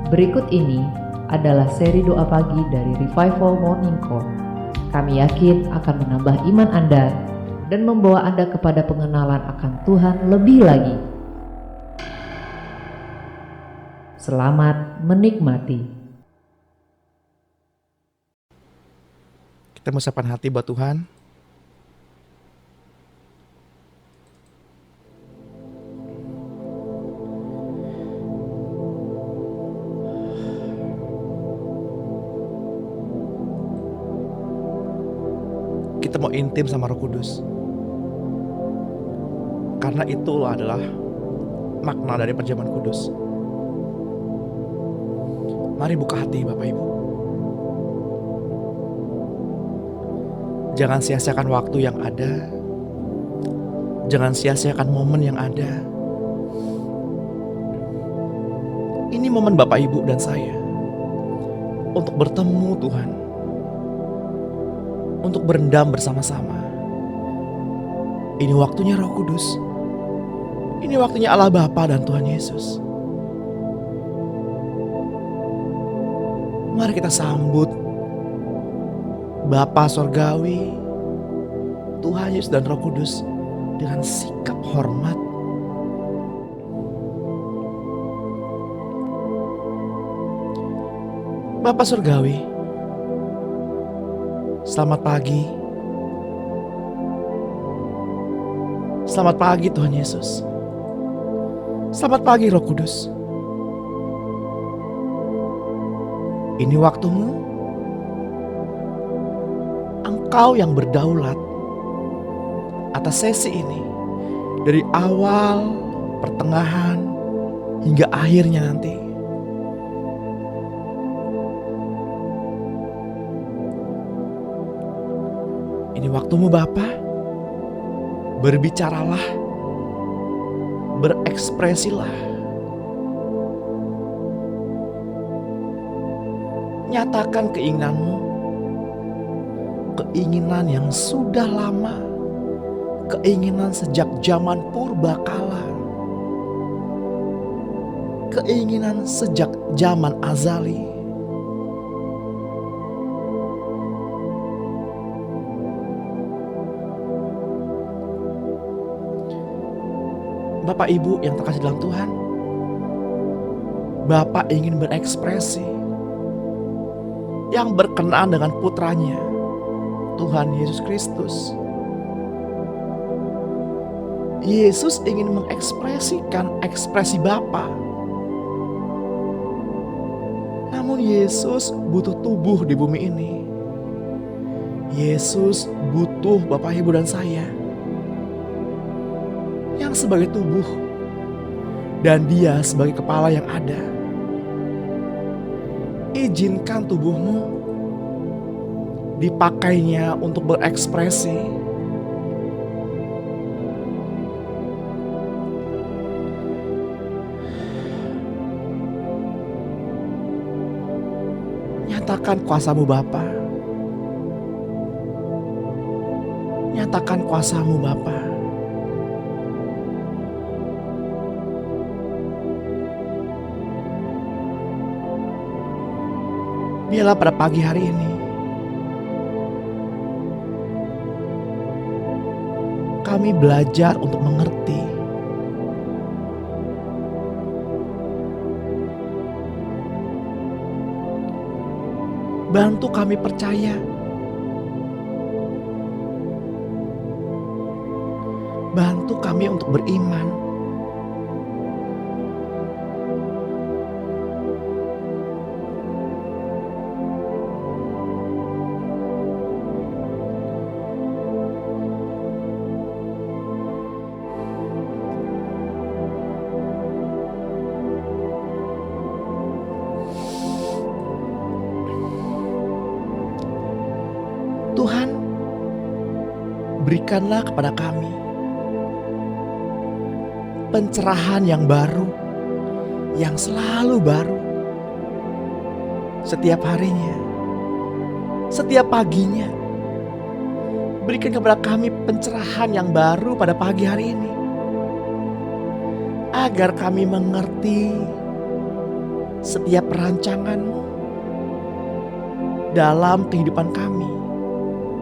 Berikut ini adalah seri doa pagi dari Revival Morning Call. Kami yakin akan menambah iman Anda dan membawa Anda kepada pengenalan akan Tuhan lebih lagi. Selamat menikmati. Kita mau siapkan hati buat Tuhan. Kita mau intim sama Roh Kudus. Karena itu adalah makna dari perjamuan kudus. Mari buka hati Bapak Ibu. Jangan sia-siakan waktu yang ada. Jangan sia-siakan momen yang ada. Ini momen Bapak Ibu dan saya untuk bertemu Tuhan, untuk berendam bersama-sama. Ini waktunya Roh Kudus. Ini waktunya Allah Bapa dan Tuhan Yesus. Mari kita sambut Bapa Sorgawi, Tuhan Yesus dan Roh Kudus dengan sikap hormat. Bapa Sorgawi, selamat pagi. Selamat pagi Tuhan Yesus. Selamat pagi Roh Kudus. Ini waktumu. Engkau yang berdaulat atas sesi ini. Dari awal, pertengahan, hingga akhirnya nanti. Ini waktumu Bapa. Berbicaralah, berekspresilah, nyatakan keinginanmu, keinginan yang sudah lama, keinginan sejak zaman purbakala, keinginan sejak zaman azali. Bapak Ibu yang terkasih dalam Tuhan, Bapak ingin berekspresi yang berkenaan dengan putranya, Tuhan Yesus Kristus. Yesus ingin mengekspresikan ekspresi Bapa. Namun Yesus butuh tubuh di bumi ini. Yesus butuh Bapak Ibu dan saya yang sebagai tubuh dan Dia sebagai kepala yang ada. Izinkan tubuhmu dipakainya untuk berekspresi. Nyatakan kuasamu Bapa. Nyatakan kuasamu Bapa. Biarlah pada pagi hari ini kami belajar untuk mengerti. Bantu kami percaya. Bantu kami untuk beriman. Tuhan, berikanlah kepada kami pencerahan yang baru, yang selalu baru, setiap harinya, setiap paginya. Berikan kepada kami pencerahan yang baru pada pagi hari ini, agar kami mengerti setiap perancangan-Mu dalam kehidupan kami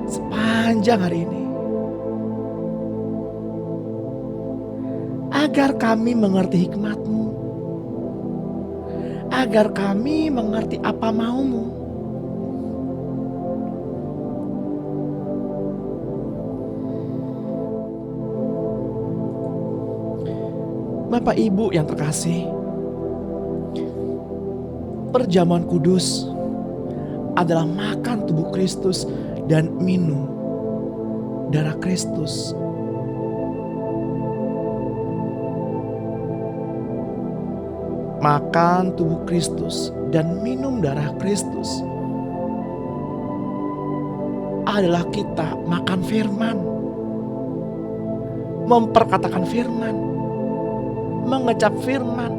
sepanjang hari ini. Agar kami mengerti hikmat-Mu, agar kami mengerti apa mau-Mu. Bapak Ibu yang terkasih, perjamuan kudus adalah makan tubuh Kristus dan minum darah Kristus. Makan tubuh Kristus dan minum darah Kristus adalah kita makan firman, memperkatakan firman, mengecap firman,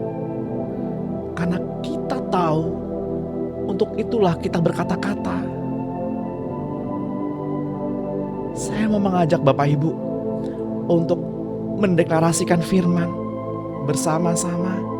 karena kita tahu untuk itulah kita berkata-kata. Saya mau mengajak Bapak Ibu untuk mendeklarasikan firman bersama-sama.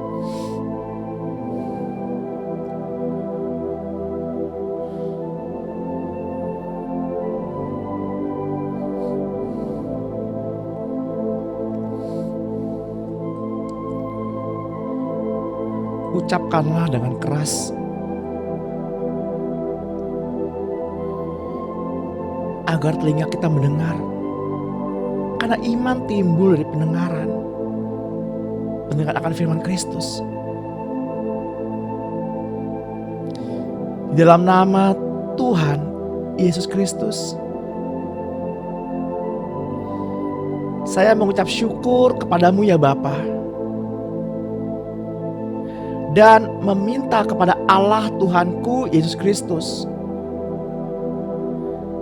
Ucapkanlah dengan keras, agar telinga kita mendengar. Karena iman timbul dari pendengaran akan firman Kristus. Di dalam nama Tuhan Yesus Kristus, saya mengucap syukur kepadamu ya Bapa, dan meminta kepada Allah Tuhanku Yesus Kristus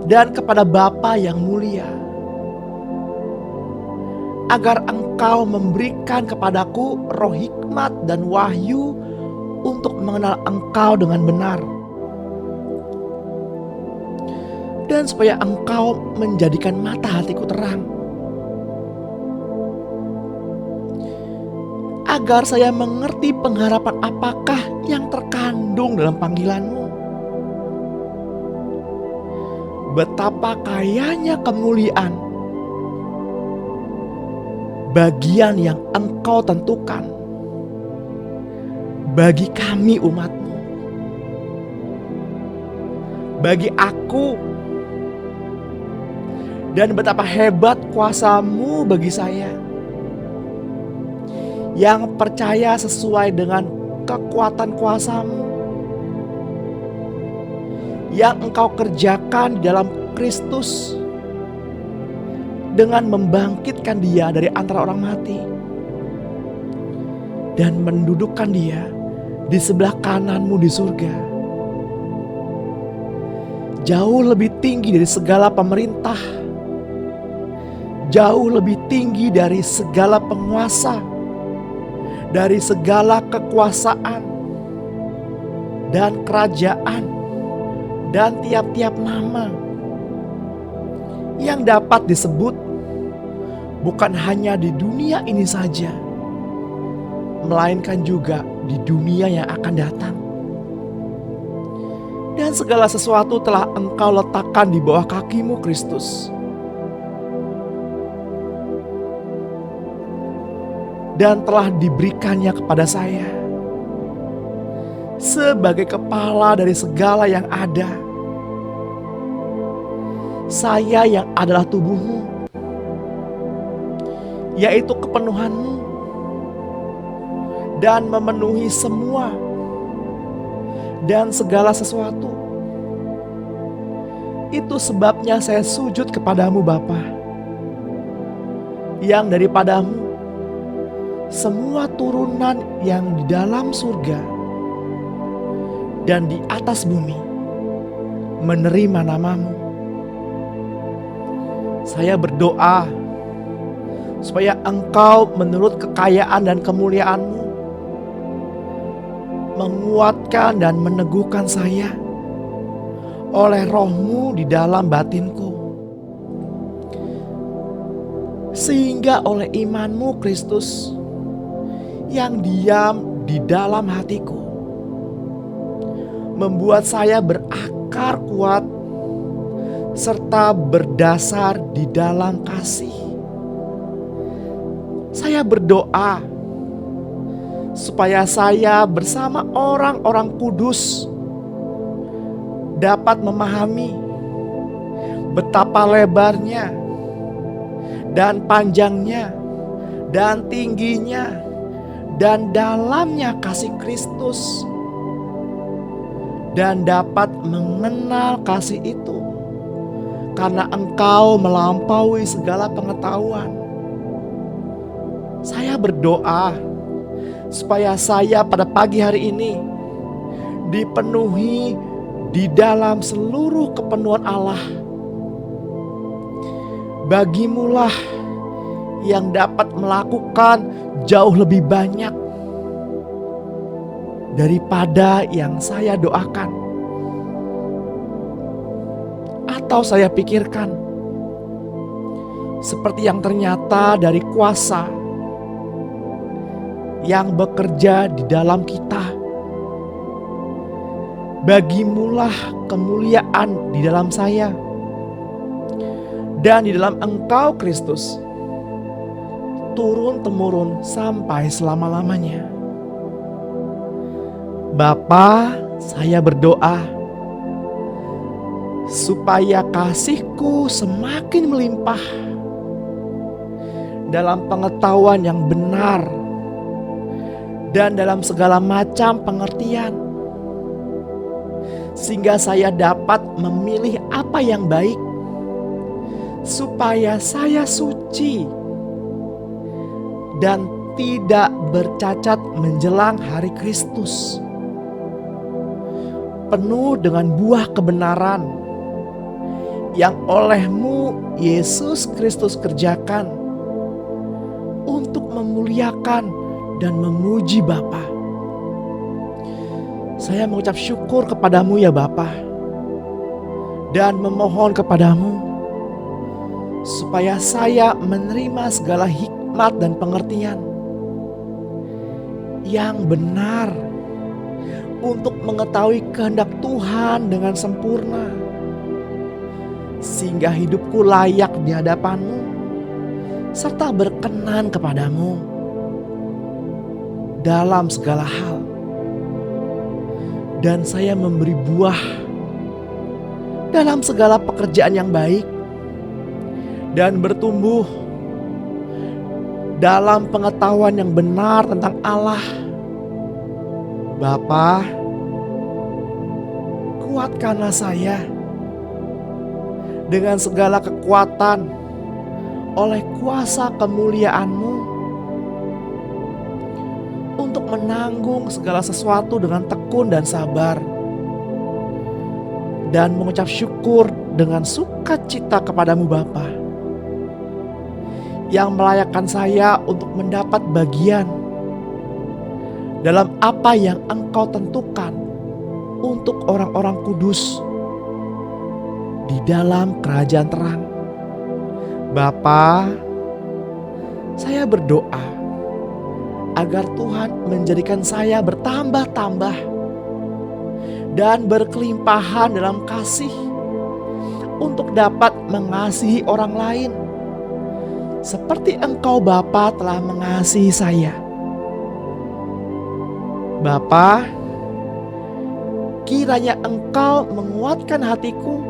dan kepada Bapa yang mulia, agar Engkau memberikan kepadaku roh hikmat dan wahyu untuk mengenal Engkau dengan benar, dan supaya Engkau menjadikan mata hatiku terang, agar saya mengerti pengharapan apakah yang terkandung dalam panggilan-Mu. Betapa kayanya kemuliaan bagian yang Engkau tentukan bagi kami umat-Mu, bagi aku, dan betapa hebat kuasa-Mu bagi saya yang percaya sesuai dengan kekuatan kuasa-Mu yang Engkau kerjakan di dalam Kristus dengan membangkitkan Dia dari antara orang mati dan mendudukkan Dia di sebelah kanan-Mu di surga, jauh lebih tinggi dari segala pemerintah, jauh lebih tinggi dari segala penguasa, dari segala kekuasaan dan kerajaan dan tiap-tiap nama yang dapat disebut bukan hanya di dunia ini saja, melainkan juga di dunia yang akan datang. Dan segala sesuatu telah Engkau letakkan di bawah kaki-Mu Kristus, dan telah diberikannya kepada saya sebagai kepala dari segala yang ada. Saya yang adalah tubuh-Mu, yaitu kepenuhan-Mu, dan memenuhi semua dan segala sesuatu. Itu sebabnya saya sujud kepadamu Bapa, yang daripadamu semua turunan yang di dalam surga dan di atas bumi menerima nama-Mu. Saya berdoa supaya Engkau menurut kekayaan dan kemuliaan-Mu menguatkan dan meneguhkan saya oleh Roh-Mu di dalam batinku, sehingga oleh iman-Mu Kristus yang diam di dalam hatiku membuat saya berakar kuat serta berdasar di dalam kasih. Saya berdoa supaya saya bersama orang-orang kudus dapat memahami betapa lebarnya dan panjangnya dan tingginya dan dalamnya kasih Kristus, dan dapat mengenal kasih itu karena Engkau melampaui segala pengetahuan. Saya berdoa supaya saya pada pagi hari ini dipenuhi di dalam seluruh kepenuhan Allah. Bagimulah yang dapat melakukan jauh lebih banyak daripada yang saya doakan atau saya pikirkan, seperti yang ternyata dari kuasa yang bekerja di dalam kita. Bagimulah kemuliaan di dalam saya dan di dalam Engkau Kristus, turun-temurun sampai selama-lamanya. Bapa, saya berdoa supaya kasih-Ku semakin melimpah dalam pengetahuan yang benar dan dalam segala macam pengertian, sehingga saya dapat memilih apa yang baik, supaya saya suci dan tidak bercacat menjelang hari Kristus, penuh dengan buah kebenaran yang oleh-Mu Yesus Kristus kerjakan untuk memuliakan dan memuji Bapa. Saya mengucap syukur kepadamu ya Bapa, dan memohon kepadamu supaya saya menerima segala hikmat dan pengertian yang benar untuk mengetahui kehendak Tuhan dengan sempurna, sehingga hidupku layak di hadapan-Mu serta berkenan kepadamu dalam segala hal. Dan saya memberi buah dalam segala pekerjaan yang baik dan bertumbuh dalam pengetahuan yang benar tentang Allah. Bapa, kuatkanlah saya dengan segala kekuatan oleh kuasa kemuliaan-Mu untuk menanggung segala sesuatu dengan tekun dan sabar, dan mengucap syukur dengan sukacita kepadamu Bapa, yang melayakkan saya untuk mendapat bagian dalam apa yang Engkau tentukan untuk orang-orang kudus di dalam kerajaan terang. Bapa, saya berdoa agar Tuhan menjadikan saya bertambah-tambah dan berkelimpahan dalam kasih untuk dapat mengasihi orang lain seperti Engkau Bapa telah mengasihi saya. Bapa, kiranya Engkau menguatkan hatiku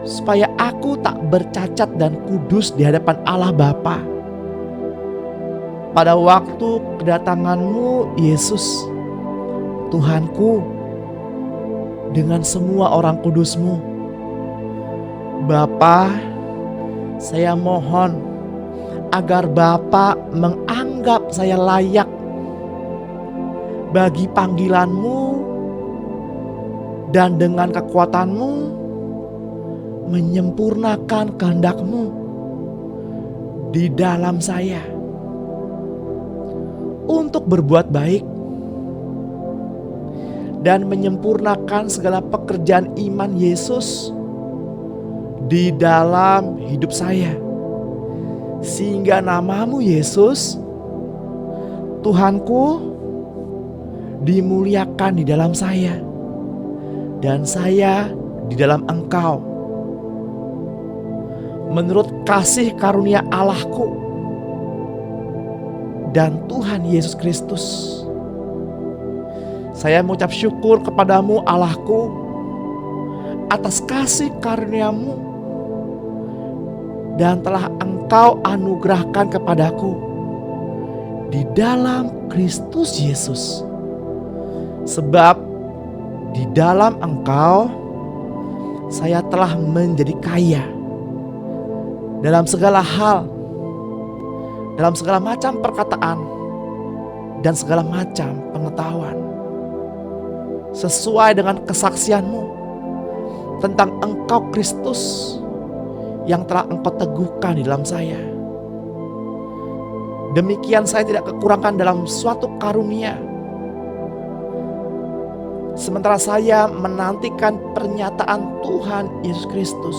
supaya aku tak bercacat dan kudus di hadapan Allah Bapa pada waktu kedatangan-Mu Yesus Tuhanku dengan semua orang kudus-Mu. Bapa, saya mohon agar Bapa menganggap saya layak bagi panggilan-Mu, dan dengan kekuatan-Mu menyempurnakan kehendak-Mu di dalam saya untuk berbuat baik dan menyempurnakan segala pekerjaan iman Yesus di dalam hidup saya, sehingga nama-Mu Yesus Tuhanku dimuliakan di dalam saya dan saya di dalam Engkau. Menurut kasih karunia Allahku dan Tuhan Yesus Kristus, saya mengucap syukur kepadamu Allahku atas kasih karuniamu dan telah Engkau anugerahkan kepadaku di dalam Kristus Yesus. Sebab di dalam Engkau saya telah menjadi kaya dalam segala hal, dalam segala macam perkataan dan segala macam pengetahuan, sesuai dengan kesaksianmu tentang Engkau Kristus yang telah Engkau teguhkan di dalam saya. Demikian saya tidak kekurangan dalam suatu karunia, sementara saya menantikan pernyataan Tuhan Yesus Kristus.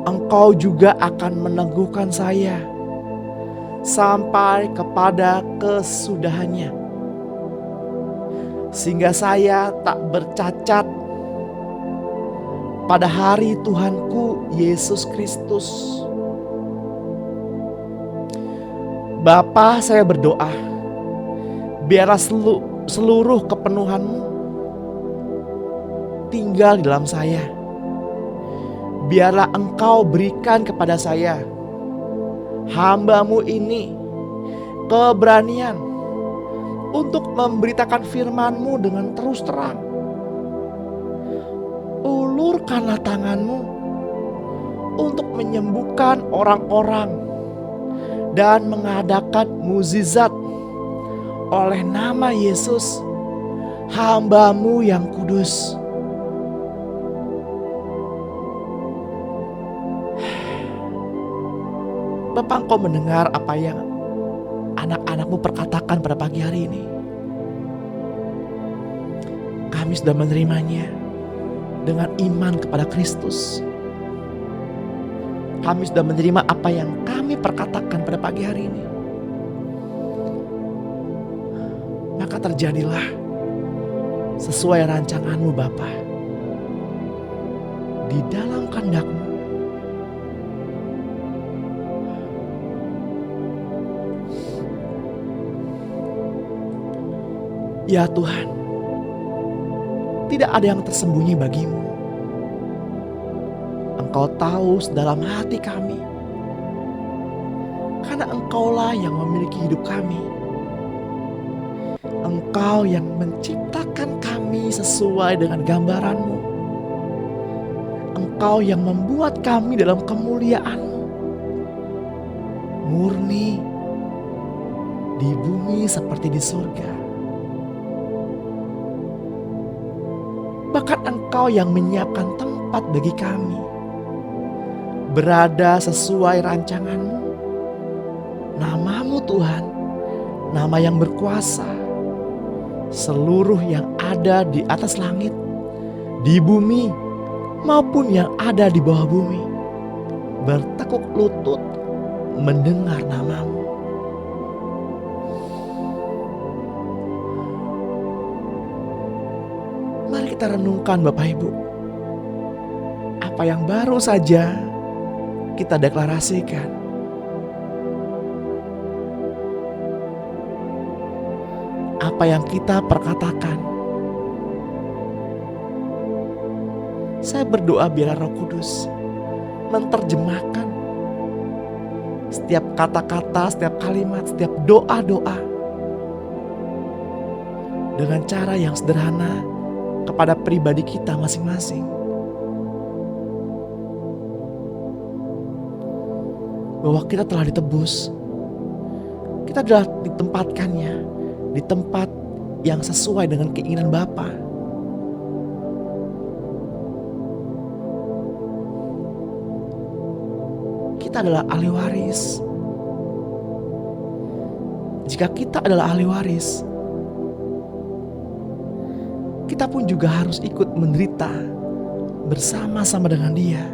Engkau juga akan meneguhkan saya sampai kepada kesudahannya, sehingga saya tak bercacat pada hari Tuhanku Yesus Kristus. Bapa, saya berdoa, biarlah seluruh kepenuhan-Mu tinggal di dalam saya. Biarlah Engkau berikan kepada saya, hamba-Mu ini, keberanian untuk memberitakan firman-Mu dengan terus terang. Ulurkanlah tangan-Mu untuk menyembuhkan orang-orang dan mengadakan mukjizat oleh nama Yesus, hamba-Mu yang kudus. Bapa, Engkau mendengar apa yang anak-anak-Mu perkatakan pada pagi hari ini. Kami sudah menerimanya dengan iman kepada Kristus. Kami sudah menerima apa yang kami perkatakan pada pagi hari ini. Maka terjadilah sesuai rancangan-Mu Bapa, di dalam kehendak-Mu. Ya Tuhan, tidak ada yang tersembunyi bagimu. Engkau tahu sedalam hati kami, karena Engkaulah yang memiliki hidup kami. Engkau yang menciptakan kami sesuai dengan gambaran-Mu. Engkau yang membuat kami dalam kemuliaan-Mu, murni di bumi seperti di surga. Bahkan Engkau yang menyiapkan tempat bagi kami, berada sesuai rancangan-Mu. Nama-Mu Tuhan, nama yang berkuasa. Seluruh yang ada di atas langit, di bumi, maupun yang ada di bawah bumi, bertekuk lutut mendengar nama-Mu. Mari kita renungkan Bapak Ibu, apa yang baru saja kita deklarasikan. Apa yang kita perkatakan. Saya berdoa biarlah Roh Kudus menerjemahkan setiap kata-kata, setiap kalimat, setiap doa-doa dengan cara yang sederhana kepada pribadi kita masing-masing. Bahwa kita telah ditebus, kita telah ditempatkannya di tempat yang sesuai dengan keinginan Bapa. Kita adalah ahli waris. Jika kita adalah ahli waris, kita pun juga harus ikut menderita bersama-sama dengan Dia.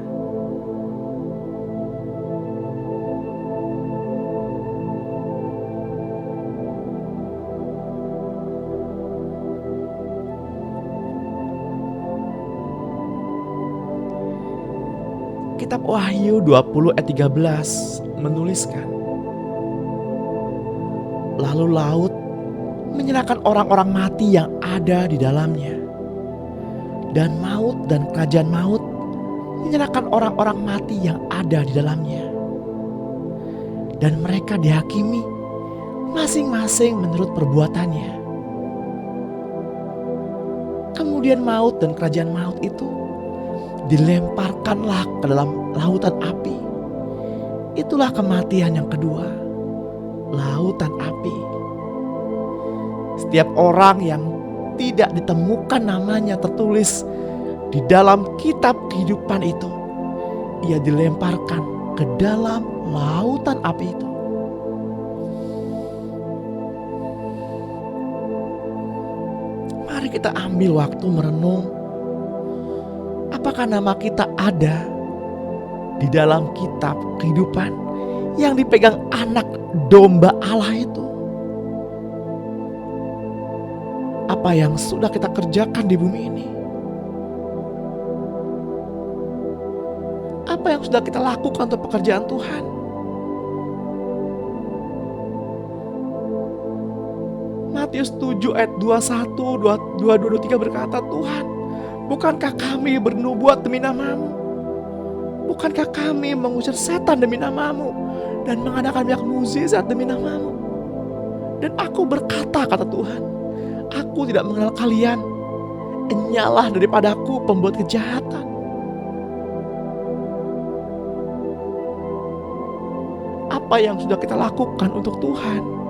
kitab Wahyu 20 ayat 13 menuliskan, lalu laut menyerahkan orang-orang mati yang ada di dalamnya, dan maut dan kerajaan maut menyerahkan orang-orang mati yang ada di dalamnya, dan mereka dihakimi masing-masing menurut perbuatannya. Kemudian maut dan kerajaan maut itu dilemparkanlah ke dalam lautan api. Itulah kematian yang kedua, lautan api. Setiap orang yang tidak ditemukan namanya tertulis di dalam kitab kehidupan itu, ia dilemparkan ke dalam lautan api itu. Mari kita ambil waktu merenung, apakah nama kita ada di dalam kitab kehidupan yang dipegang anak domba Allah itu? Apa yang sudah kita kerjakan di bumi ini? Apa yang sudah kita lakukan untuk pekerjaan Tuhan? Matius 7 ayat 21, 22, 23 berkata, Tuhan, bukankah kami bernubuat demi nama-Mu? Bukankah kami mengusir setan demi nama-Mu dan mengadakan banyak mukjizat demi nama-Mu? Dan aku berkata, kata Tuhan, aku tidak mengenal kalian. Enyalah daripadaku pembuat kejahatan. Apa yang sudah kita lakukan untuk Tuhan?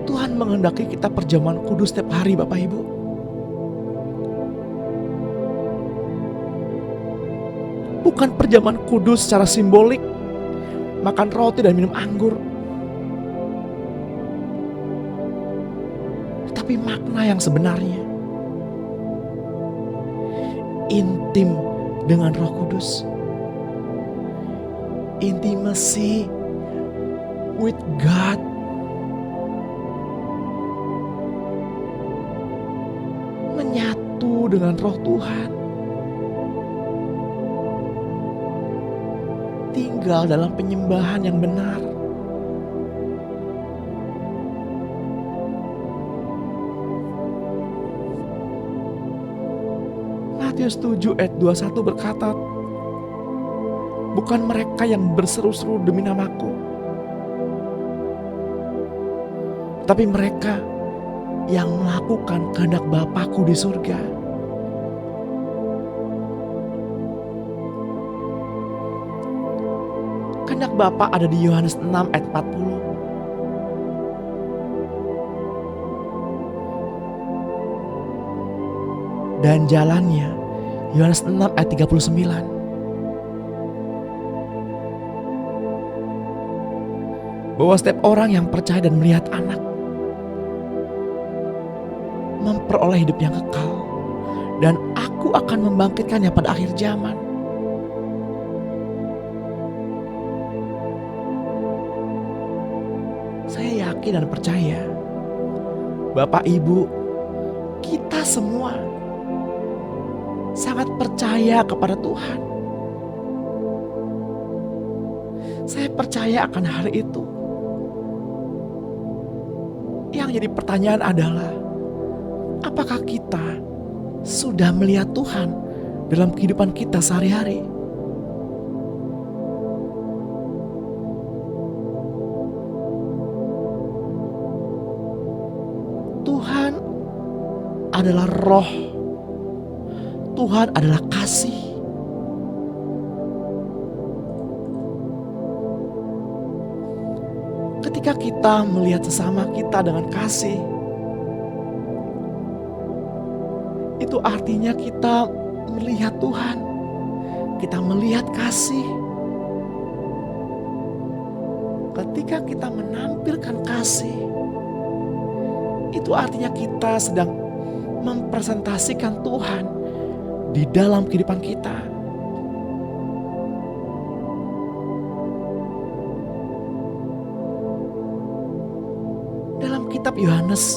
Tuhan menghendaki kita perjamuan kudus setiap hari, Bapak Ibu. Bukan perjamuan kudus secara simbolik, makan roti dan minum anggur. Tapi makna yang sebenarnya intim dengan Roh Kudus. Intimacy with God. Menyatu dengan Roh Tuhan. Tinggal dalam penyembahan yang benar. Matius 7 ayat 21 berkata, bukan mereka yang berseru-seru demi namaku, tapi mereka yang melakukan kehendak Bapa-Ku di surga. Kehendak Bapa ada di Yohanes 6 ayat 40. Dan jalannya, Yohanes 6 ayat 39. Bahwa setiap orang yang percaya dan melihat Anak memperoleh hidup yang kekal, dan Aku akan membangkitkannya pada akhir zaman. Saya yakin dan percaya, Bapak Ibu, kita semua sangat percaya kepada Tuhan. Saya percaya akan hal itu. Yang jadi pertanyaan adalah, apakah kita sudah melihat Tuhan dalam kehidupan kita sehari-hari? Tuhan adalah roh. Tuhan adalah kasih. Ketika kita melihat sesama kita dengan kasih, itu artinya kita melihat Tuhan. Kita melihat kasih. Ketika kita menampilkan kasih, itu artinya kita sedang mempresentasikan Tuhan di dalam kehidupan kita. kitab Yohanes,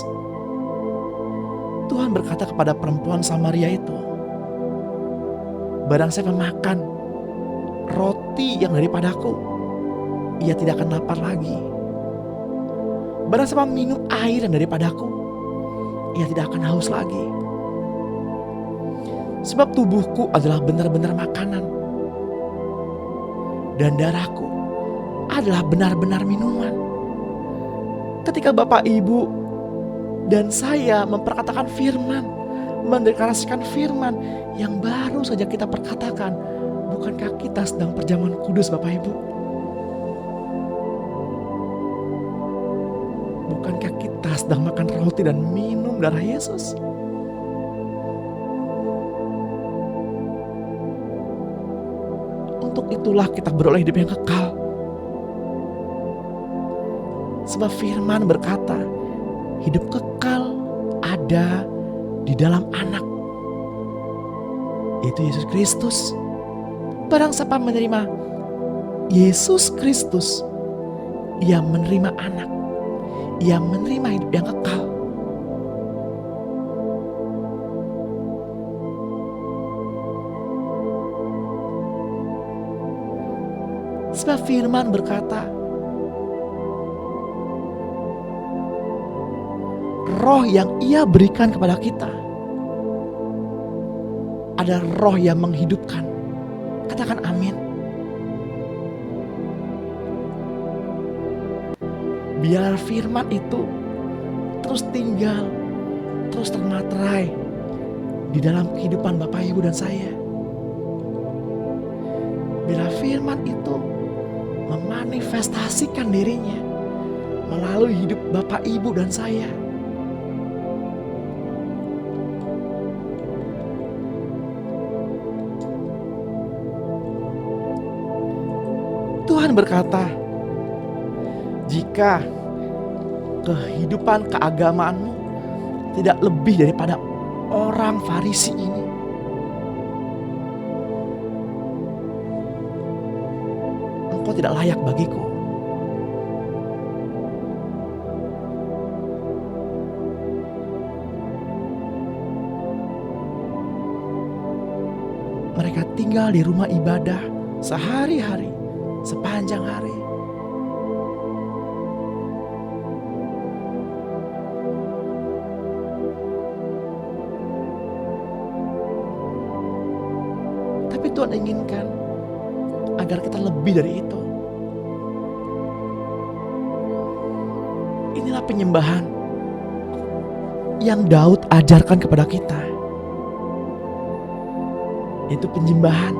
Tuhan berkata kepada perempuan Samaria itu, barang siapa makan roti yang daripadaku, ia tidak akan lapar lagi. Barang siapa minum air yang daripadaku, ia tidak akan haus lagi. Sebab tubuhku adalah benar-benar makanan, dan darahku adalah benar-benar minuman. Ketika Bapak Ibu dan saya memperkatakan firman, mendeklarasikan firman yang baru saja kita perkatakan, bukankah kita sedang perjamuan kudus, Bapak Ibu? Bukankah kita sedang makan roti dan minum darah Yesus? Untuk itulah kita beroleh hidup yang kekal. Sebab firman berkata, hidup kekal ada di dalam Anak, yaitu Yesus Kristus. Barang siapa menerima Yesus Kristus, ia menerima Anak, ia menerima hidup yang kekal. Sebab firman berkata, roh yang ia berikan kepada kita adalah roh yang menghidupkan. Katakan amin. Biar firman itu terus tinggal, terus termaterai di dalam kehidupan Bapak Ibu dan saya. Bila firman itu memanifestasikan dirinya melalui hidup Bapak Ibu dan saya, Tuhan berkata, jika kehidupan keagamaanmu tidak lebih daripada orang Farisi ini, engkau tidak layak bagiku. Mereka tinggal di rumah ibadah sehari-hari, sepanjang hari. Tapi Tuhan inginkan agar kita lebih dari itu. Inilah penyembahan yang Daud ajarkan kepada kita, yaitu penyembahan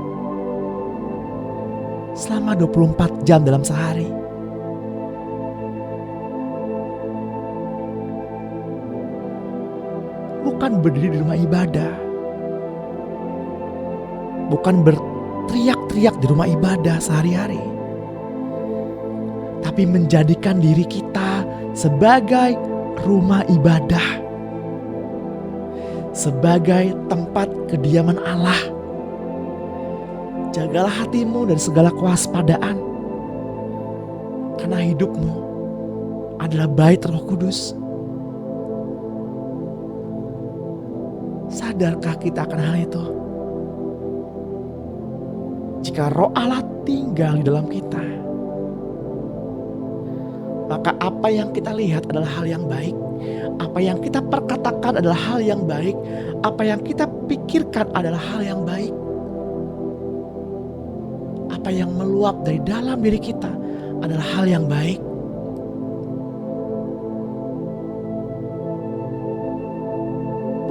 selama 24 jam dalam sehari. Bukan berdiri di rumah ibadah, bukan berteriak-teriak di rumah ibadah sehari-hari, tapi menjadikan diri kita sebagai rumah ibadah, sebagai tempat kediaman Allah. Jagalah hatimu dari segala kewaspadaan, karena hidupmu adalah bait Roh Kudus. Sadarkah kita akan hal itu? Jika Roh Allah tinggal di dalam kita, maka apa yang kita lihat adalah hal yang baik, apa yang kita perkatakan adalah hal yang baik, apa yang kita pikirkan adalah hal yang baik. Apa yang meluap dari dalam diri kita adalah hal yang baik.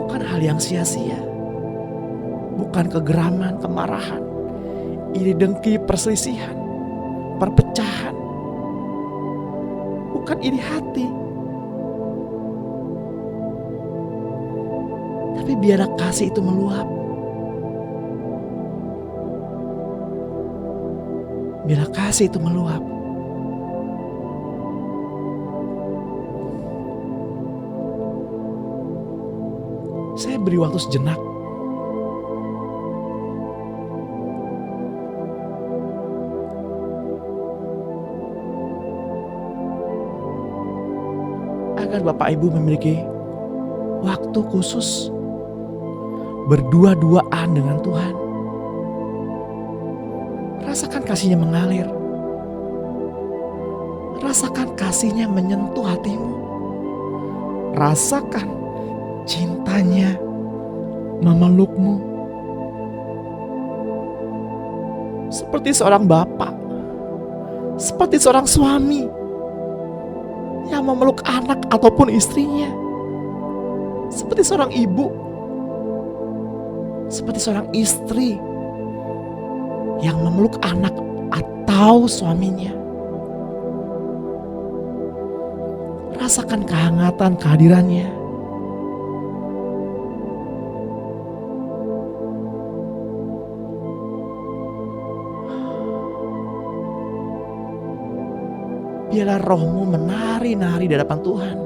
Bukan hal yang sia-sia. Bukan kegeraman, kemarahan, iri dengki, perselisihan, perpecahan. Bukan iri hati. Tapi biarlah kasih itu meluap. Bila kasih itu meluap, saya beri waktu sejenak. agar Bapak Ibu memiliki waktu khusus berdua-duaan dengan Tuhan. Rasakan kasih-Nya mengalir. Rasakan kasih-Nya menyentuh hatimu. Rasakan cintanya memelukmu. Seperti seorang bapak, seperti seorang suami yang memeluk anak ataupun istrinya. Seperti seorang ibu, seperti seorang istri yang memeluk anak atau suaminya. Rasakan kehangatan kehadirannya. Biarlah rohmu menari-nari di hadapan Tuhan.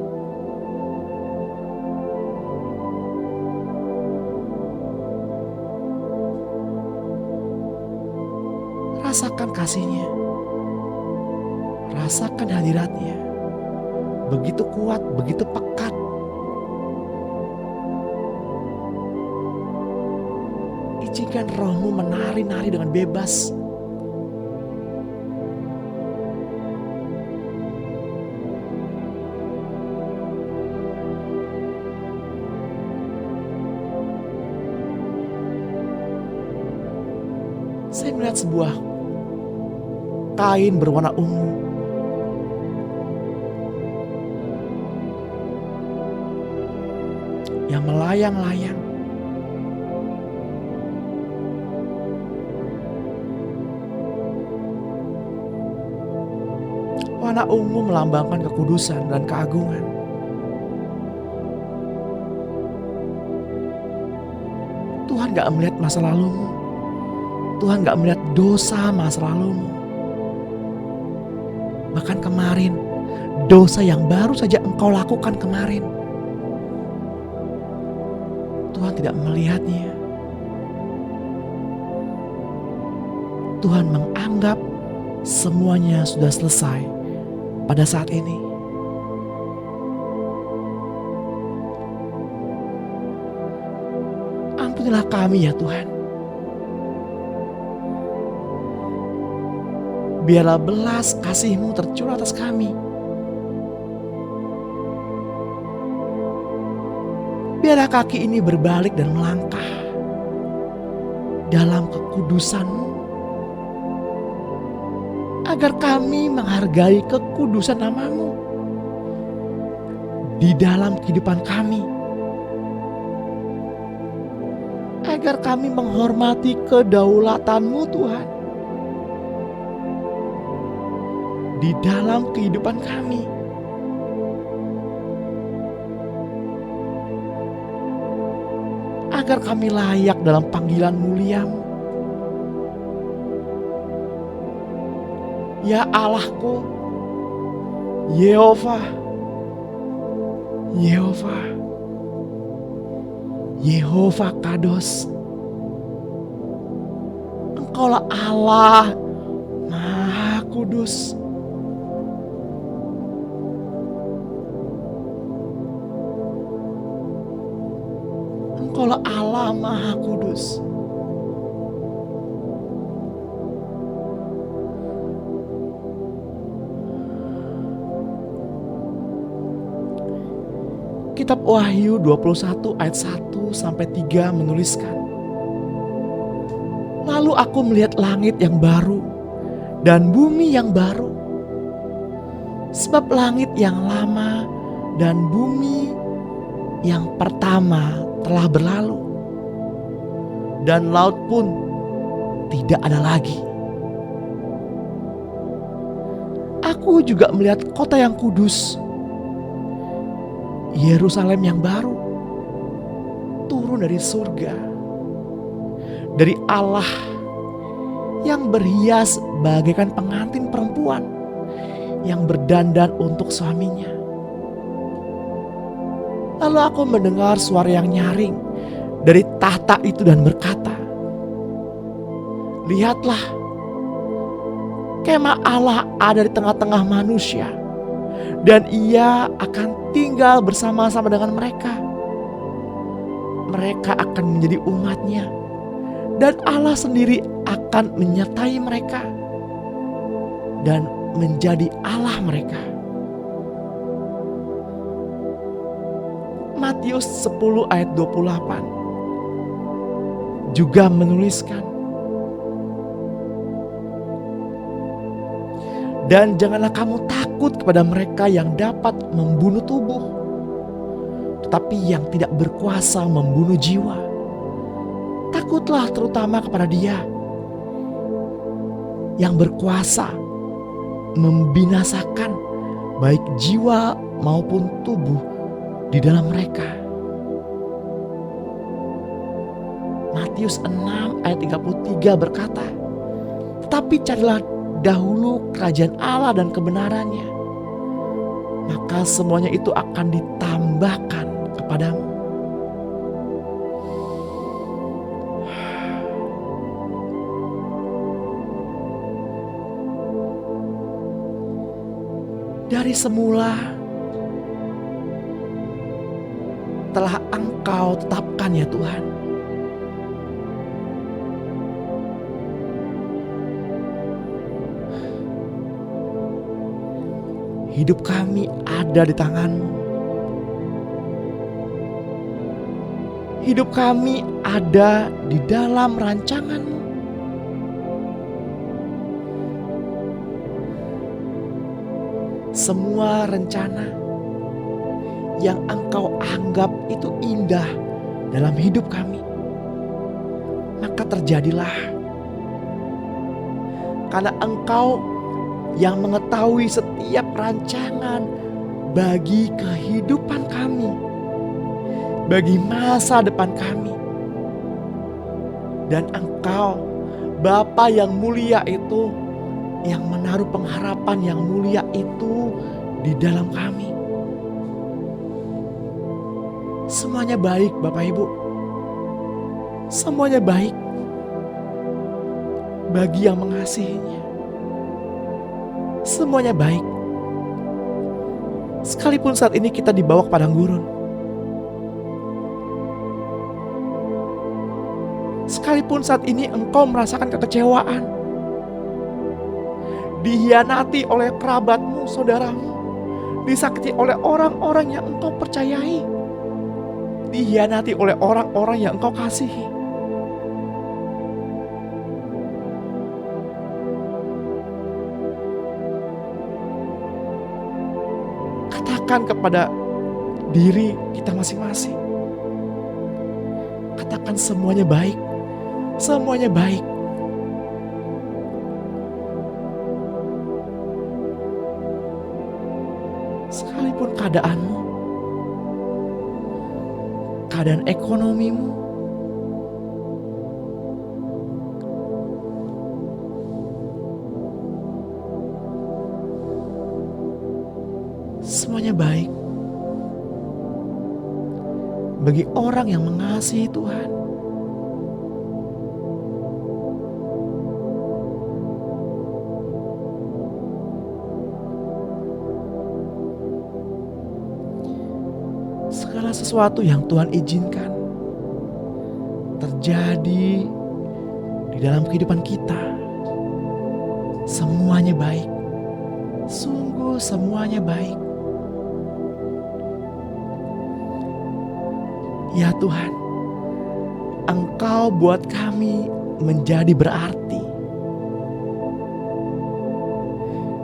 Rasakan kasih-Nya. Rasakan hadirat-Nya. Begitu kuat, begitu pekat. Izinkan rohmu menari-nari dengan bebas. Saya melihat sebuah kain berwarna ungu. Yang melayang-layang. Warna ungu melambangkan kekudusan dan keagungan. Tuhan gak melihat masa lalumu. Tuhan gak melihat dosa masa lalumu. Bahkan kemarin, dosa yang baru saja engkau lakukan kemarin, Tuhan tidak melihatnya. Tuhan menganggap semuanya sudah selesai pada saat ini. Ampunilah kami ya Tuhan. Biarlah belas kasih-Mu tercurah atas kami. Biarlah kaki ini berbalik dan melangkah dalam kekudusan-Mu, agar kami menghargai kekudusan nama-Mu di dalam kehidupan kami, agar kami menghormati kedaulatan-Mu Tuhan di dalam kehidupan kami. Agar kami layak dalam panggilan mulia-Mu. Ya Allahku, Yehova, Yehova, Yehova Kados. Engkaulah Allah Maha Kudus. Engkaulah Allah Maha Kudus. Kitab Wahyu 21 ayat 1 sampai 3 menuliskan, lalu aku melihat langit yang baru dan bumi yang baru, sebab langit yang lama dan bumi yang pertama telah berlalu, dan laut pun tidak ada lagi. Aku juga melihat kota yang kudus, Yerusalem yang baru, turun dari surga, dari Allah, yang berhias bagaikan pengantin perempuan yang berdandan untuk suaminya. Lalu aku mendengar suara yang nyaring dari tahta itu dan berkata, lihatlah, kemah Allah ada di tengah-tengah manusia, dan Ia akan tinggal bersama-sama dengan mereka. Mereka akan menjadi umat-Nya, dan Allah sendiri akan menyertai mereka dan menjadi Allah mereka. Matius 10 ayat 28 juga menuliskan, dan janganlah kamu takut kepada mereka yang dapat membunuh tubuh, tetapi yang tidak berkuasa membunuh jiwa. Takutlah terutama kepada Dia yang berkuasa membinasakan baik jiwa maupun tubuh di dalam mereka. Matius 6 ayat 33 berkata, tetapi carilah dahulu kerajaan Allah dan kebenarannya, maka semuanya itu akan ditambahkan kepadamu. Dari semula telah Engkau tetapkan ya Tuhan. Hidup kami ada di tangan-Mu. Hidup kami ada di dalam rancangan-Mu. Semua rencana yang Engkau anggap itu indah dalam hidup kami, maka terjadilah. Karena Engkau yang mengetahui setiap rancangan bagi kehidupan kami, bagi masa depan kami. Dan Engkau, Bapa yang mulia itu, yang menaruh pengharapan yang mulia itu di dalam kami. Semuanya baik Bapak Ibu. Semuanya baik bagi yang mengasihinya. Semuanya baik. Sekalipun saat ini kita dibawa ke padang gurun, sekalipun saat ini engkau merasakan kekecewaan, dihianati oleh kerabatmu, saudaramu, disakiti oleh orang-orang yang engkau percayai, dihianati oleh orang-orang yang engkau kasihi. Katakan kepada diri kita masing-masing, katakan semuanya baik, semuanya baik. Sekalipun keadaanmu, keadaan ekonomimu, semuanya baik bagi orang yang mengasihi Tuhan. Segala sesuatu yang Tuhan izinkan terjadi di dalam kehidupan kita, semuanya baik. Sungguh semuanya baik. Ya Tuhan, Engkau buat kami menjadi berarti.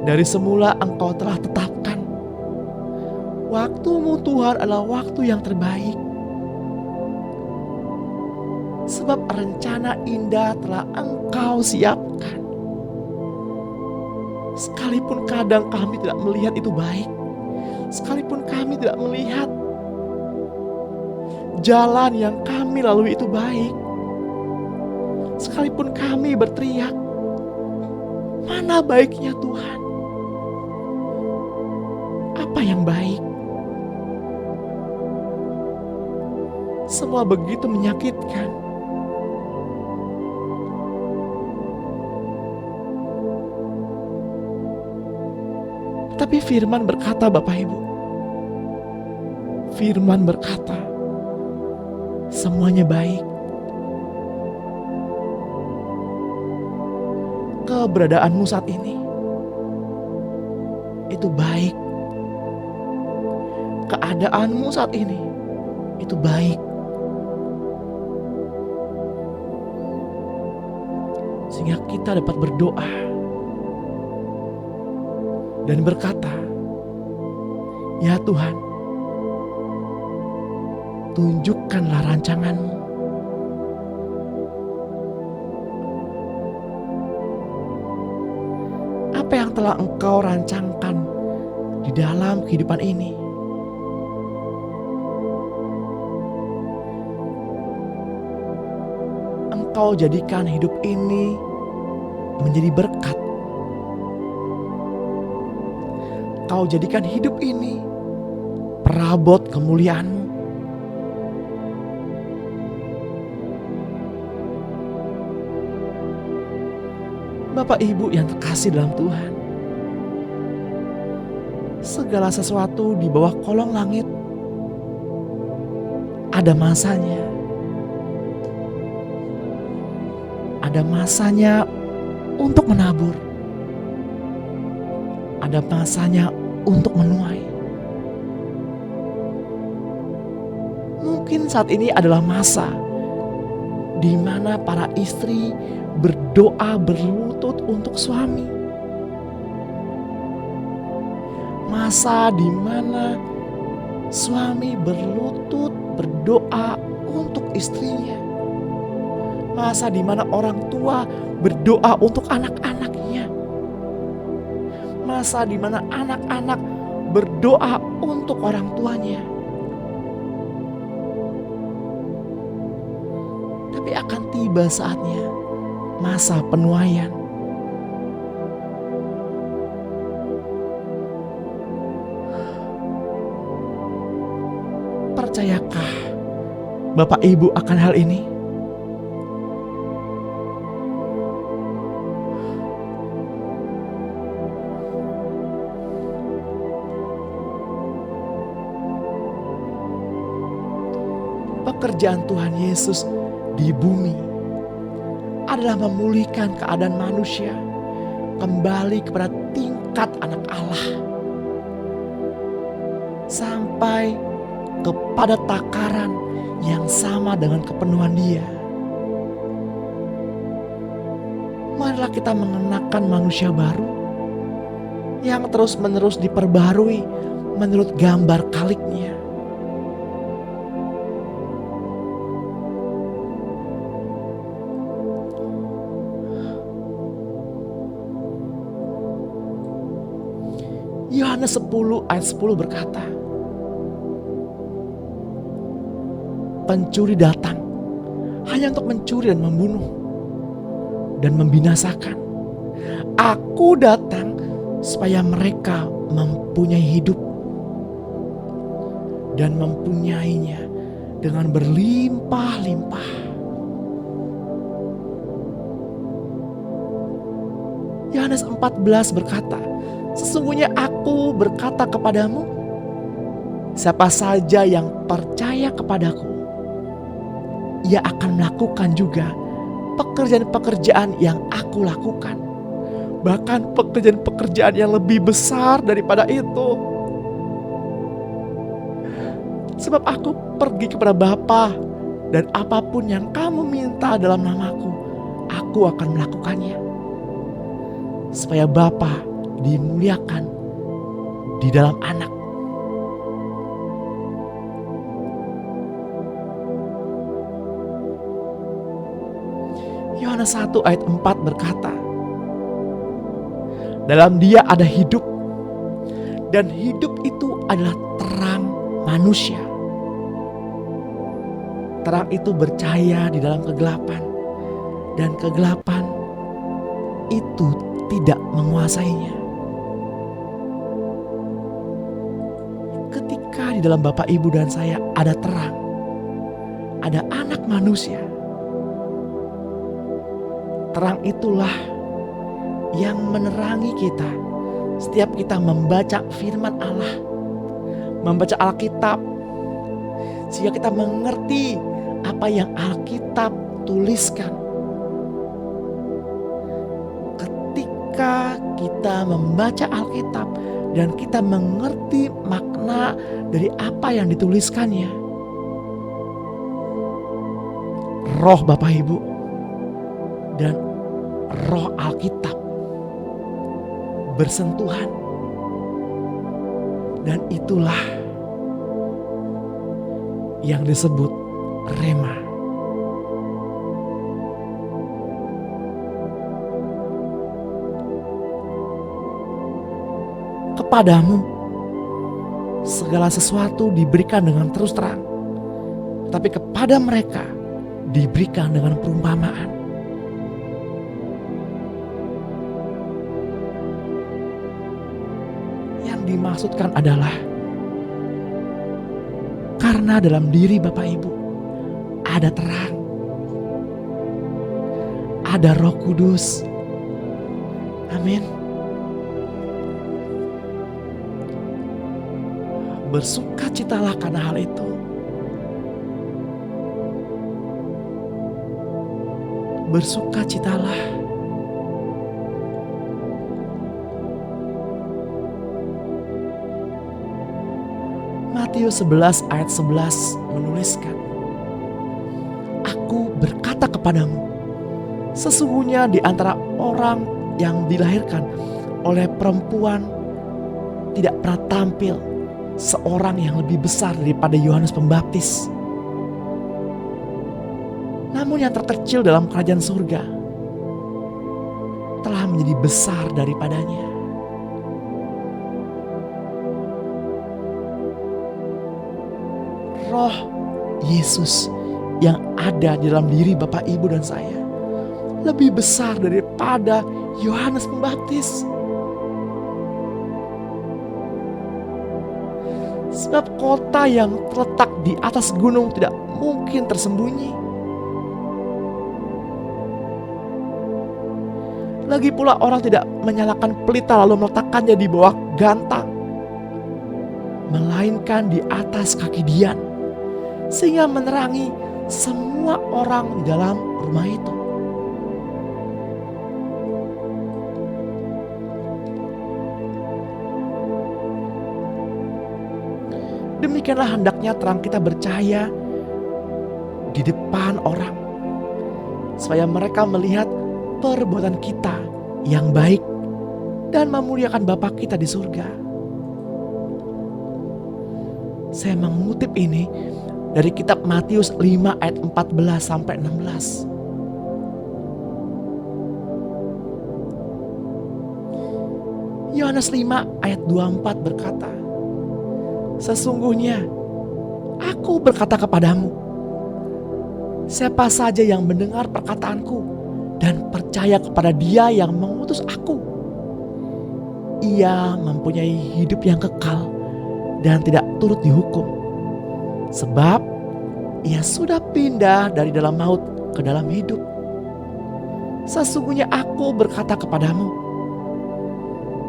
Dari semula Engkau telah tetapkan waktu-Mu Tuhan adalah waktu yang terbaik. Sebab rencana indah telah Engkau siapkan. Sekalipun kadang kami tidak melihat itu baik, sekalipun kami tidak melihat jalan yang kami lalui itu baik, sekalipun kami berteriak, mana baiknya Tuhan? Apa yang baik? Semua begitu menyakitkan. Tapi firman berkata Bapak Ibu, Firman berkata, semuanya baik. Keberadaanmu saat ini itu baik. Keadaanmu saat ini itu baik. Sehingga kita dapat berdoa dan berkata, ya Tuhan, tunjukkanlah rancangan-Mu. Apa yang telah Engkau rancangkan di dalam kehidupan ini? Engkau jadikan hidup ini menjadi berkat. Engkau jadikan hidup ini perabot kemuliaan-Mu. Bapak Ibu yang terkasih dalam Tuhan, segala sesuatu di bawah kolong langit ada masanya. Ada masanya untuk menabur. Ada masanya untuk menuai. Mungkin saat ini adalah masa di mana para istri berdoa berlutut untuk suami. Masa di mana suami berlutut berdoa untuk istrinya. Masa di mana orang tua berdoa untuk anak-anaknya. Masa di mana anak-anak berdoa untuk orang tuanya. Tapi akan tiba saatnya masa penuaian. Percayakah Bapak Ibu akan hal ini? Pekerjaan Tuhan Yesus di bumi adalah memulihkan keadaan manusia kembali kepada tingkat anak Allah, sampai kepada takaran yang sama dengan kepenuhan Dia. Marilah kita mengenakan manusia baru yang terus-menerus diperbarui menurut gambar kaliknya. Yohanes 10 ayat 10 berkata, pencuri datang hanya untuk mencuri dan membunuh dan membinasakan. Aku datang supaya mereka mempunyai hidup dan mempunyainya dengan berlimpah-limpah. Yohanes 14 berkata, sesungguhnya aku berkata kepadamu, siapa saja yang percaya kepadaku, ia akan melakukan juga pekerjaan-pekerjaan yang aku lakukan. Bahkan pekerjaan-pekerjaan yang lebih besar daripada itu. Sebab aku pergi kepada Bapa, dan apapun yang kamu minta dalam namaku, aku akan melakukannya. Supaya Bapa dimuliakan di dalam Anak. Yohanes 1 ayat 4 berkata, dalam Dia ada hidup, dan hidup itu adalah terang manusia. Terang itu bercahaya di dalam kegelapan, dan kegelapan itu tidak menguasainya. Ketika di dalam Bapak, Ibu, dan saya ada terang, ada Anak manusia, terang itulah yang menerangi kita setiap kita membaca firman Allah, membaca Alkitab, sehingga kita mengerti apa yang Alkitab tuliskan. Ketika kita membaca Alkitab dan kita mengerti makna dari apa yang dituliskannya, roh Bapak Ibu dan roh Alkitab bersentuhan, dan itulah yang disebut rema. Kepadamu segala sesuatu diberikan dengan terus terang, tapi kepada mereka diberikan dengan perumpamaan. Yang dimaksudkan adalah karena dalam diri Bapak Ibu ada terang, ada Roh Kudus. Amin. Bersukacitalah karena hal itu. Bersukacitalah. Matius 11 ayat 11 menuliskan, Aku berkata kepadamu, sesungguhnya di antara orang yang dilahirkan oleh perempuan tidak pernah tampil seorang yang lebih besar daripada Yohanes Pembaptis. Namun yang terkecil dalam kerajaan surga telah menjadi besar daripadanya. Roh Yesus yang ada di dalam diri Bapak, Ibu, dan saya lebih besar daripada Yohanes Pembaptis. Sebab kota yang terletak di atas gunung tidak mungkin tersembunyi. Lagi pula orang tidak menyalakan pelita lalu meletakkannya di bawah gantang, melainkan di atas kaki dian, sehingga menerangi semua orang di dalam rumah itu. Demikianlah hendaknya terang kita bercahaya di depan orang, supaya mereka melihat perbuatan kita yang baik dan memuliakan Bapa kita di surga. Saya mengutip ini dari kitab Matius 5 ayat 14 sampai 16. Yohanes 5 ayat 24 berkata, Sesungguhnya aku berkata kepadamu, siapa saja yang mendengar perkataanku dan percaya kepada Dia yang mengutus aku, ia mempunyai hidup yang kekal dan tidak turut dihukum, sebab ia sudah pindah dari dalam maut ke dalam hidup. Sesungguhnya aku berkata kepadamu,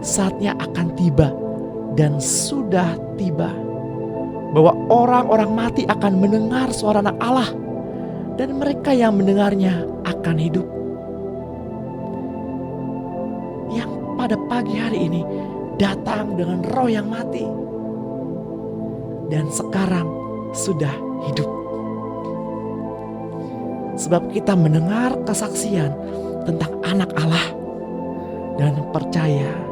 saatnya akan tiba dan sudah tiba, bahwa orang-orang mati akan mendengar suara Anak Allah, dan mereka yang mendengarnya akan hidup. Yang pada pagi hari ini datang dengan roh yang mati, dan sekarang sudah hidup. Sebab kita mendengar kesaksian tentang Anak Allah dan percaya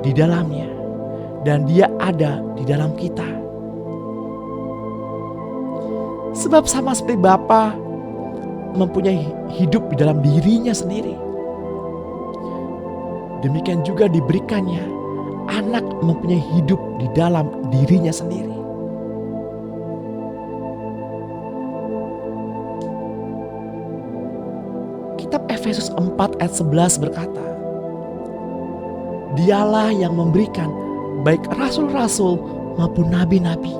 di dalamnya, dan Dia ada di dalam kita. Sebab sama seperti Bapa mempunyai hidup di dalam dirinya sendiri, demikian juga diberikannya Anak mempunyai hidup di dalam dirinya sendiri. Kitab Efesus 4 ayat 11 berkata, Dialah yang memberikan baik rasul-rasul maupun nabi-nabi,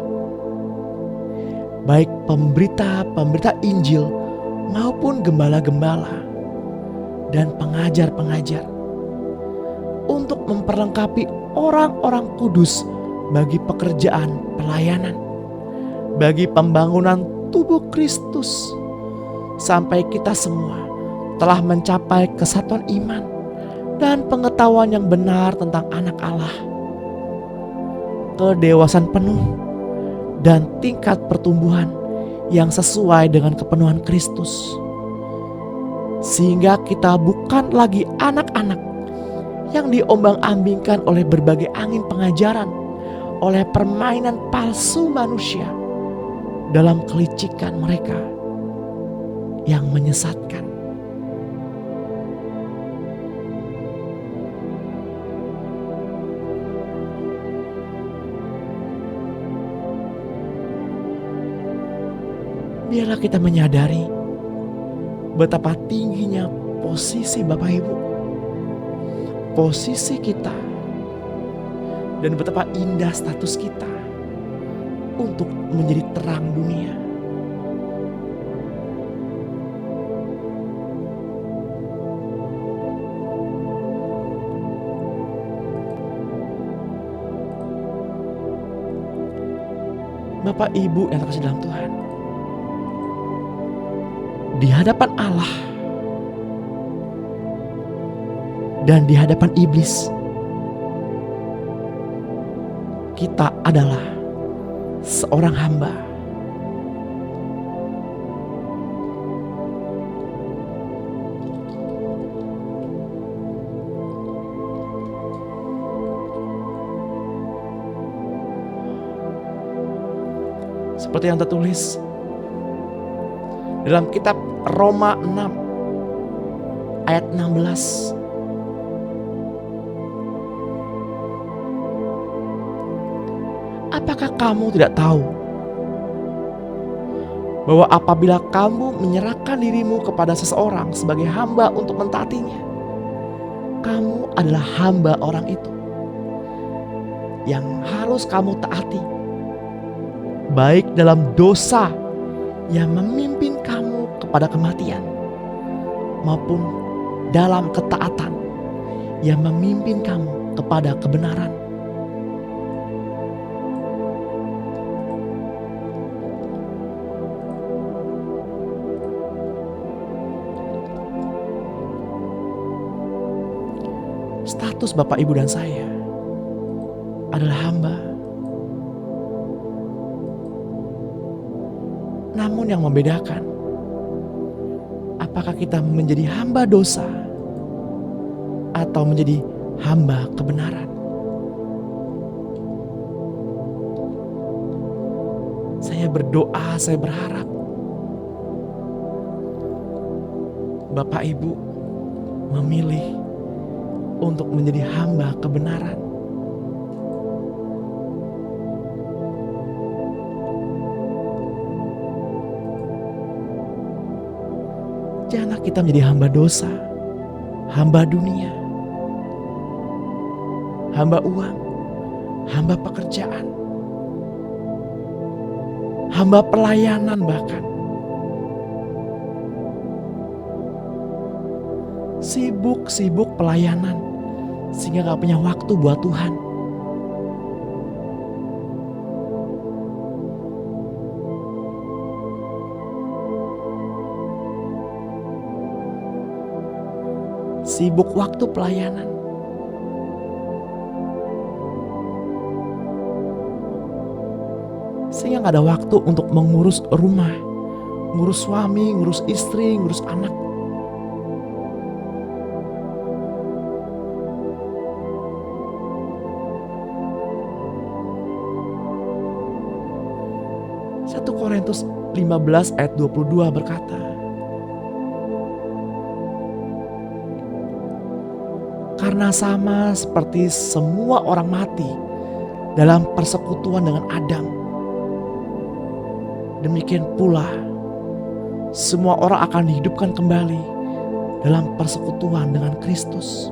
baik pemberita-pemberita Injil maupun gembala-gembala dan pengajar-pengajar, untuk memperlengkapi orang-orang kudus bagi pekerjaan pelayanan, bagi pembangunan tubuh Kristus, sampai kita semua telah mencapai kesatuan iman dan pengetahuan yang benar tentang Anak Allah, kedewasaan penuh dan tingkat pertumbuhan yang sesuai dengan kepenuhan Kristus, sehingga kita bukan lagi anak-anak yang diombang-ambingkan oleh berbagai angin pengajaran, oleh permainan palsu manusia dalam kelicikan mereka yang menyesatkan. Biarlah kita menyadari betapa tingginya posisi Bapak Ibu, posisi kita, dan betapa indah status kita untuk menjadi terang dunia. Bapak Ibu yang terkasih dalam Tuhan, di hadapan Allah dan di hadapan iblis, kita adalah seorang hamba. Seperti yang tertulis dalam kitab Roma 6 ayat 16. Apakah kamu tidak tahu bahwa apabila kamu menyerahkan dirimu kepada seseorang sebagai hamba untuk mentaatinya, kamu adalah hamba orang itu yang harus kamu taati, baik dalam dosa yang memimpin kamu kepada kematian, maupun dalam ketaatan yang memimpin kamu kepada kebenaran. Status Bapak Ibu dan saya adalah hamba. Namun yang membedakan, apakah kita menjadi hamba dosa atau menjadi hamba kebenaran. Saya berdoa, saya berharap Bapak Ibu memilih untuk menjadi hamba kebenaran. Janganlah kita menjadi hamba dosa, hamba dunia, hamba uang, hamba pekerjaan, hamba pelayanan bahkan. Sibuk pelayanan sehingga gak punya waktu buat Tuhan. Sibuk waktu pelayanan, sehingga gak ada waktu untuk mengurus rumah, ngurus suami, ngurus istri, ngurus anak. Korintus 15 ayat 22 berkata, karena sama seperti semua orang mati dalam persekutuan dengan Adam, demikian pula semua orang akan dihidupkan kembali dalam persekutuan dengan Kristus.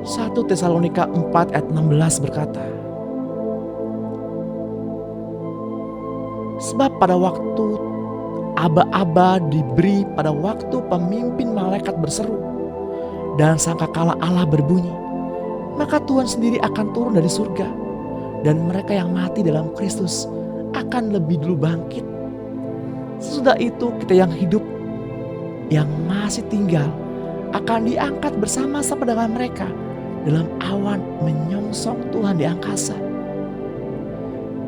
1 Tesalonika 4 ayat 16 berkata, sebab pada waktu aba-aba diberi, pada waktu pemimpin malaikat berseru dan sangkakala Allah berbunyi, maka Tuhan sendiri akan turun dari surga, dan mereka yang mati dalam Kristus akan lebih dulu bangkit. Sesudah itu kita yang hidup, yang masih tinggal, akan diangkat bersama-sama dengan mereka dalam awan menyongsong Tuhan di angkasa.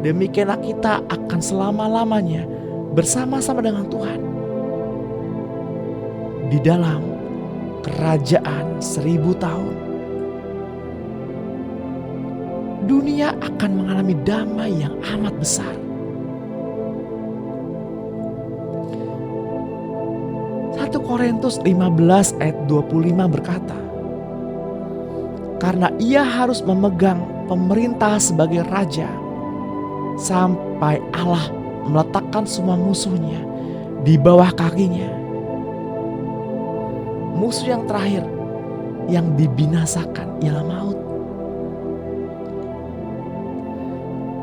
Demikianlah kita akan selama-lamanya bersama-sama dengan Tuhan di dalam kerajaan 1000 tahun. Dunia akan mengalami damai yang amat besar. 1 Korintus 15 ayat 25 berkata, karena ia harus memegang pemerintah sebagai raja sampai Allah meletakkan semua musuhnya di bawah kakinya. Musuh yang terakhir yang dibinasakan ialah maut.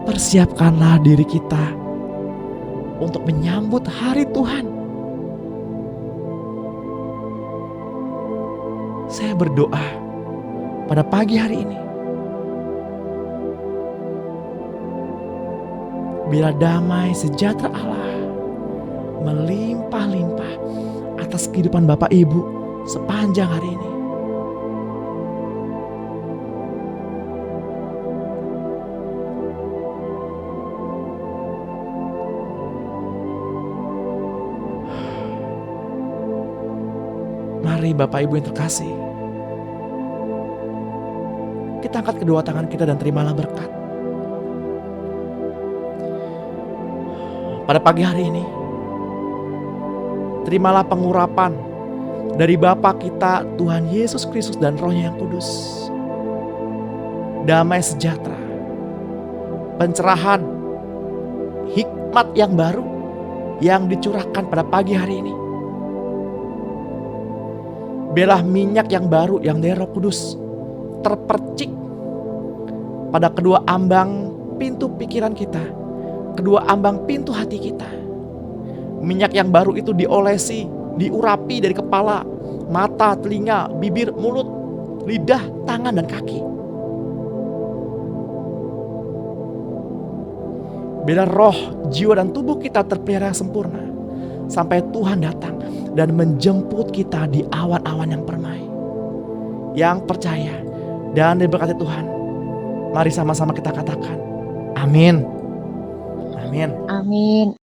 Persiapkanlah diri kita untuk menyambut hari Tuhan. Saya berdoa pada pagi hari ini, bila damai sejahtera Allah melimpah-limpah atas kehidupan Bapak Ibu sepanjang hari ini. Mari Bapak Ibu yang terkasih, kita angkat kedua tangan kita dan terimalah berkat. Pada pagi hari ini, terimalah pengurapan dari Bapa kita Tuhan Yesus Kristus dan Roh-Nya yang kudus. Damai sejahtera, pencerahan, hikmat yang baru yang dicurahkan pada pagi hari ini. Biarlah minyak yang baru yang dari Roh Kudus terpercik pada kedua ambang pintu pikiran kita, kedua ambang pintu hati kita. Minyak yang baru itu diolesi, diurapi dari kepala, mata, telinga, bibir, mulut, lidah, tangan, dan kaki. Biarlah roh, jiwa, dan tubuh kita terpelihara sempurna sampai Tuhan datang dan menjemput kita di awan-awan yang permai. Yang percaya dan diberkati Tuhan, mari sama-sama kita katakan, amin. Amin. Amin.